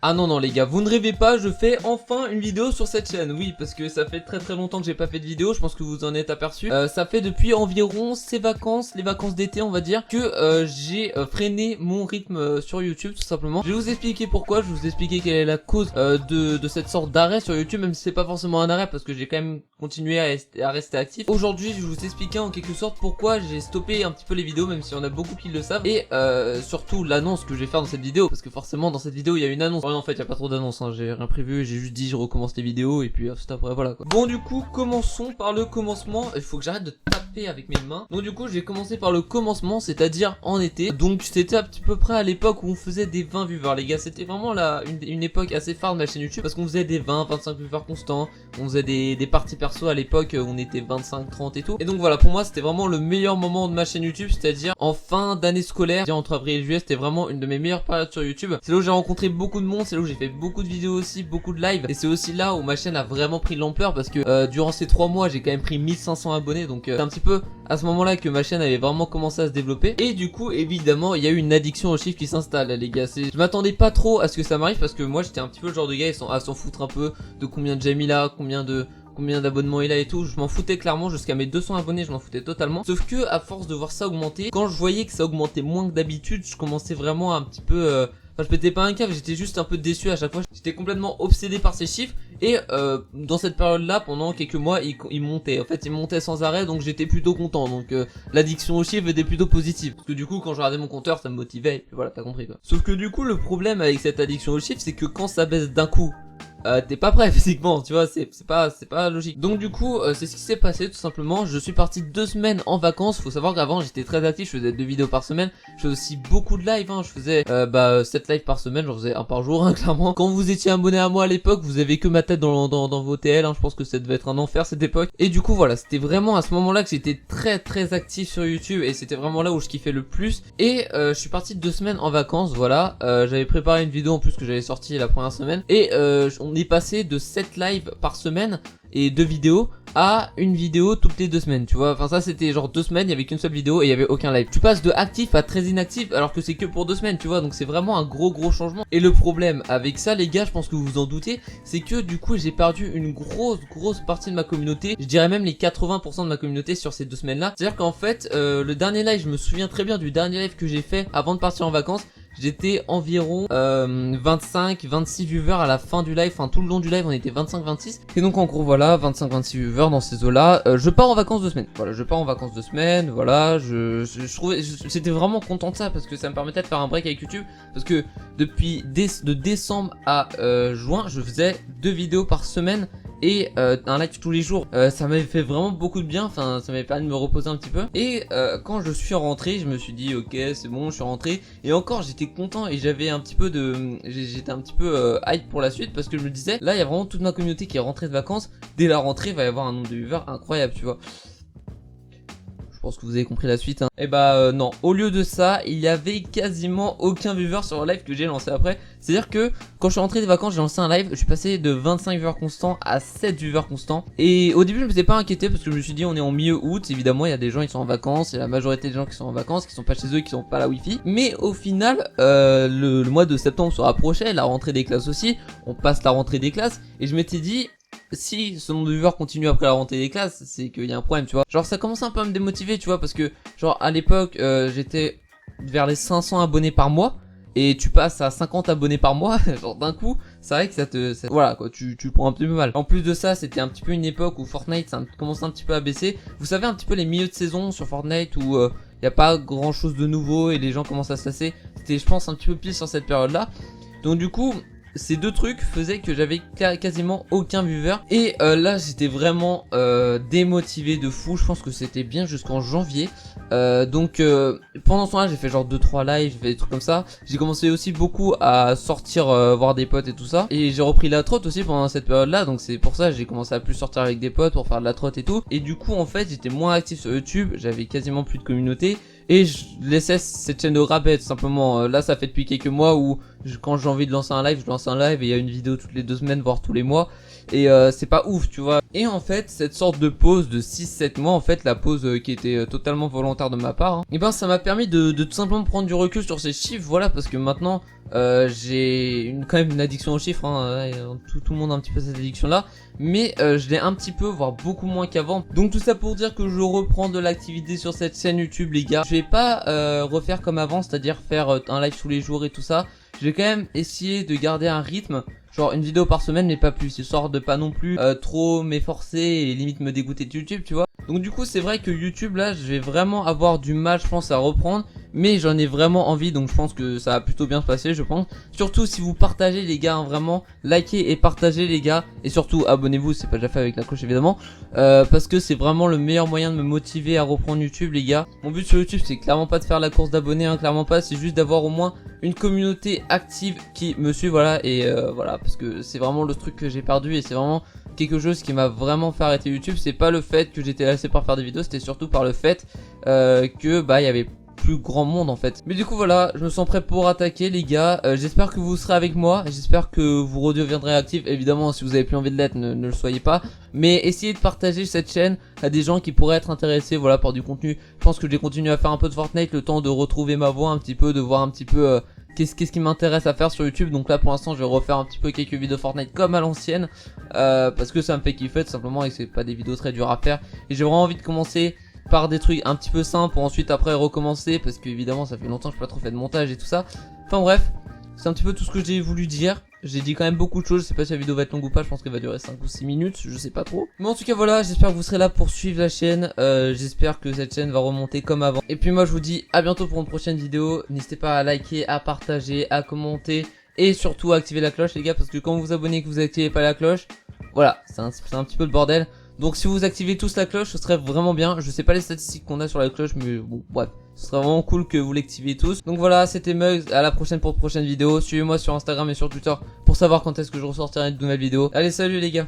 Ah non non les gars, vous ne rêvez pas, je fais enfin une vidéo sur cette chaîne. Oui, parce que ça fait très longtemps que j'ai pas fait de vidéo, je pense que vous en êtes aperçu. Ça fait depuis environ ces vacances, les vacances d'été on va dire, que j'ai freiné mon rythme sur YouTube tout simplement. Je vais vous expliquer pourquoi, je vais vous expliquer quelle est la cause de cette sorte d'arrêt sur YouTube, même si c'est pas forcément un arrêt parce que j'ai quand même continué à rester actif. Aujourd'hui je vais vous expliquer en quelque sorte pourquoi j'ai stoppé un petit peu les vidéos, même si on a beaucoup qui le savent. Et surtout l'annonce que je vais faire dans cette vidéo, parce que forcément dans cette vidéo il y a une annonce. En fait il y a pas trop d'annonces, hein. J'ai rien prévu, j'ai juste dit je recommence les vidéos et puis c'est après voilà quoi. Bon du coup commençons par le commencement. Il faut que j'arrête de taper avec mes mains. Donc du coup je vais commencer par le commencement, c'est-à-dire en été. Donc c'était à peu près à l'époque où on faisait des 20 viewers les gars. C'était vraiment là une époque assez phare de ma chaîne YouTube, parce qu'on faisait des 20-25 viewers constants. On faisait des parties perso à l'époque où on était 25-30 et tout. Et donc voilà, pour moi c'était vraiment le meilleur moment de ma chaîne YouTube, c'est-à-dire en fin d'année scolaire, entre avril et juillet. C'était vraiment une de mes meilleures périodes sur YouTube. C'est là où j'ai rencontré beaucoup de monde, c'est là où j'ai fait beaucoup de vidéos aussi, beaucoup de lives. Et c'est aussi là où ma chaîne a vraiment pris de l'ampleur, parce que durant ces 3 mois j'ai quand même pris 1500 abonnés. Donc c'est un petit peu à ce moment là que ma chaîne avait vraiment commencé à se développer. Et du coup évidemment il y a eu une addiction aux chiffres qui s'installe les gars. Je m'attendais pas trop à ce que ça m'arrive, parce que moi j'étais un petit peu le genre de gars à s'en foutre un peu de combien de j'aime il a, combien d'abonnements il a et tout. Je m'en foutais clairement, jusqu'à mes 200 abonnés je m'en foutais totalement. Sauf que à force de voir ça augmenter, quand je voyais que ça augmentait moins que d'habitude, je commençais vraiment un petit peu enfin je pétais pas un câble, j'étais juste un peu déçu à chaque fois. J'étais complètement obsédé par ces chiffres. Et dans cette période là, pendant quelques mois il montait. En fait il montait sans arrêt, donc j'étais plutôt content. Donc l'addiction aux chiffres était plutôt positive, parce que du coup quand je regardais mon compteur ça me motivait. Et puis voilà, t'as compris quoi. Sauf que du coup le problème avec cette addiction aux chiffres, c'est que quand ça baisse d'un coup, t'es pas prêt physiquement, tu vois, c'est pas logique. Donc du coup c'est ce qui s'est passé tout simplement. Je suis parti 2 semaines en vacances. Faut savoir qu'avant j'étais très actif, je faisais 2 vidéos par semaine. Je faisais aussi beaucoup de lives, hein. Je faisais 7 lives par semaine, j'en faisais un par jour, hein, clairement. Quand vous étiez abonné à moi à l'époque, vous avez que ma tête dans vos TL, hein. Je pense que ça devait être un enfer cette époque. Et du coup voilà, c'était vraiment à ce moment là que j'étais très actif sur YouTube, et c'était vraiment là où je kiffais le plus. Et je suis parti 2 semaines en vacances, voilà. J'avais préparé une vidéo en plus que j'avais sortie la première semaine. Et on est passé de 7 lives par semaine et 2 vidéos à une vidéo toutes les 2 semaines, tu vois. Enfin ça c'était genre 2 semaines, il y avait qu'une seule vidéo et il y avait aucun live. Tu passes de actif à très inactif alors que c'est que pour 2 semaines, tu vois. Donc c'est vraiment un gros changement. Et le problème avec ça les gars, je pense que vous vous en doutez, c'est que du coup j'ai perdu une grosse partie de ma communauté. Je dirais même les 80% de ma communauté sur ces 2 semaines là. C'est à dire qu'en fait le dernier live, je me souviens très bien du dernier live que j'ai fait avant de partir en vacances. J'étais environ 25-26 viewers à la fin du live, enfin tout le long du live on était 25-26. Et donc en gros voilà, 25-26 viewers dans ces eaux là. Je pars en vacances 2 semaines, voilà, je pars en vacances 2 semaines, voilà. Je trouvais, j'étais vraiment content de ça, parce que ça me permettait de faire un break avec YouTube. Parce que depuis de décembre à juin, je faisais 2 vidéos par semaine et un live tous les jours. Ça m'avait fait vraiment beaucoup de bien, enfin ça m'avait permis de me reposer un petit peu. Et quand je suis rentré, je me suis dit ok c'est bon, je suis rentré. Et encore j'étais content, et j'avais un petit peu j'étais un petit peu hype pour la suite, parce que je me disais là il y a vraiment toute ma communauté qui est rentrée de vacances. Dès la rentrée il va y avoir un nombre de viewers incroyable, tu vois. Je pense que vous avez compris la suite, hein. Et non, au lieu de ça, il y avait quasiment aucun viewer sur le live que j'ai lancé après. C'est à dire que quand je suis rentré des vacances, j'ai lancé un live, je suis passé de 25 viewers constants à 7 viewers constants. Et au début je me suis pas inquiété, parce que je me suis dit on est en mi-août, évidemment il y a des gens qui sont en vacances, il y a la majorité des gens qui sont en vacances, qui sont pas chez eux, qui sont pas à la wifi. Mais au final le mois de septembre se rapprochait, la rentrée des classes aussi, on passe la rentrée des classes, et je m'étais dit si ce nombre de viewers continue après la rentrée des classes, c'est qu'il y a un problème, tu vois. Genre ça commence un peu à me démotiver, tu vois, parce que genre à l'époque j'étais vers les 500 abonnés par mois, et tu passes à 50 abonnés par mois, genre d'un coup, c'est vrai que voilà quoi, tu le prends un petit peu mal. En plus de ça, c'était un petit peu une époque où Fortnite ça commençait un petit peu à baisser. Vous savez un petit peu les milieux de saison sur Fortnite où y a pas grand chose de nouveau et les gens commencent à se lasser. C'était je pense un petit peu pile sur cette période là. Donc du coup ces 2 trucs faisaient que j'avais quasiment aucun viewer. Et là j'étais vraiment démotivé de fou. Je pense que c'était bien jusqu'en janvier. Donc pendant ce temps-là j'ai fait genre 2-3 lives, j'ai fait des trucs comme ça. J'ai commencé aussi beaucoup à sortir voir des potes et tout ça. Et j'ai repris la trotte aussi pendant cette période là. Donc c'est pour ça que j'ai commencé à plus sortir avec des potes pour faire de la trotte et tout. Et du coup en fait j'étais moins actif sur YouTube, j'avais quasiment plus de communauté. Et je laissais cette chaîne de rabais tout simplement. Là ça fait depuis quelques mois où quand j'ai envie de lancer un live, je lance un live et il y a une vidéo toutes les 2 semaines voire tous les mois. Et c'est pas ouf tu vois. Et en fait cette sorte de pause de 6-7 mois, en fait la pause qui était totalement volontaire de ma part, hein, et ben ça m'a permis de tout simplement prendre du recul sur ces chiffres, voilà, parce que maintenant j'ai quand même une addiction aux chiffres, hein, tout le monde a un petit peu cette addiction là, mais je l'ai un petit peu, voire beaucoup moins qu'avant. Donc tout ça pour dire que je reprends de l'activité sur cette chaîne YouTube les gars. Je vais pas refaire comme avant, c'est-à-dire faire un live tous les jours et tout ça. Je vais quand même essayer de garder un rythme, genre une vidéo par semaine mais pas plus, histoire de pas non plus trop m'efforcer et limite me dégoûter de YouTube, tu vois. Donc du coup c'est vrai que YouTube là je vais vraiment avoir du mal je pense à reprendre, mais j'en ai vraiment envie, donc je pense que ça va plutôt bien se passer, je pense. Surtout si vous partagez les gars, hein, vraiment likez et partagez les gars, et surtout abonnez-vous si c'est pas déjà fait avec la cloche évidemment, parce que c'est vraiment le meilleur moyen de me motiver à reprendre YouTube les gars. Mon but sur YouTube c'est clairement pas de faire la course d'abonnés, hein, clairement pas, c'est juste d'avoir au moins une communauté active qui me suit, voilà, et voilà, parce que c'est vraiment le truc que j'ai perdu, et c'est vraiment quelque chose qui m'a vraiment fait arrêter YouTube. C'est pas le fait que j'étais lassé par faire des vidéos, c'était surtout par le fait que bah il y avait plus grand monde en fait. Mais du coup voilà, je me sens prêt pour attaquer les gars. J'espère que vous serez avec moi, j'espère que vous redeviendrez actifs. Évidemment si vous avez plus envie de l'être, ne le soyez pas, mais essayez de partager cette chaîne à des gens qui pourraient être intéressés, voilà, par du contenu. Je pense que je vais continuer à faire un peu de Fortnite, le temps de retrouver ma voix un petit peu, de voir un petit peu qu'est-ce qui m'intéresse à faire sur YouTube. Donc là pour l'instant je vais refaire un petit peu quelques vidéos Fortnite comme à l'ancienne, parce que ça me fait kiffer tout simplement et que c'est pas des vidéos très dures à faire. Et j'ai vraiment envie de commencer par des trucs un petit peu simples pour ensuite après recommencer, parce que évidemment ça fait longtemps que je n'ai pas trop fait de montage et tout ça. Enfin bref, c'est un petit peu tout ce que j'ai voulu dire. J'ai dit quand même beaucoup de choses, je sais pas si la vidéo va être longue ou pas, je pense qu'elle va durer 5 ou 6 minutes, je sais pas trop. Mais en tout cas voilà, j'espère que vous serez là pour suivre la chaîne, j'espère que cette chaîne va remonter comme avant. Et puis moi je vous dis à bientôt pour une prochaine vidéo, n'hésitez pas à liker, à partager, à commenter et surtout à activer la cloche les gars, parce que quand vous vous abonnez et que vous activez pas la cloche, voilà, c'est un petit peu le bordel. Donc si vous activez tous la cloche, ce serait vraiment bien. Je sais pas les statistiques qu'on a sur la cloche, mais bon, bref, ce serait vraiment cool que vous l'activiez tous. Donc voilà, c'était Mugs, à la prochaine pour de prochaines vidéos. Suivez-moi sur Instagram et sur Twitter pour savoir quand est-ce que je ressortirai de nouvelles vidéos. Allez, salut les gars.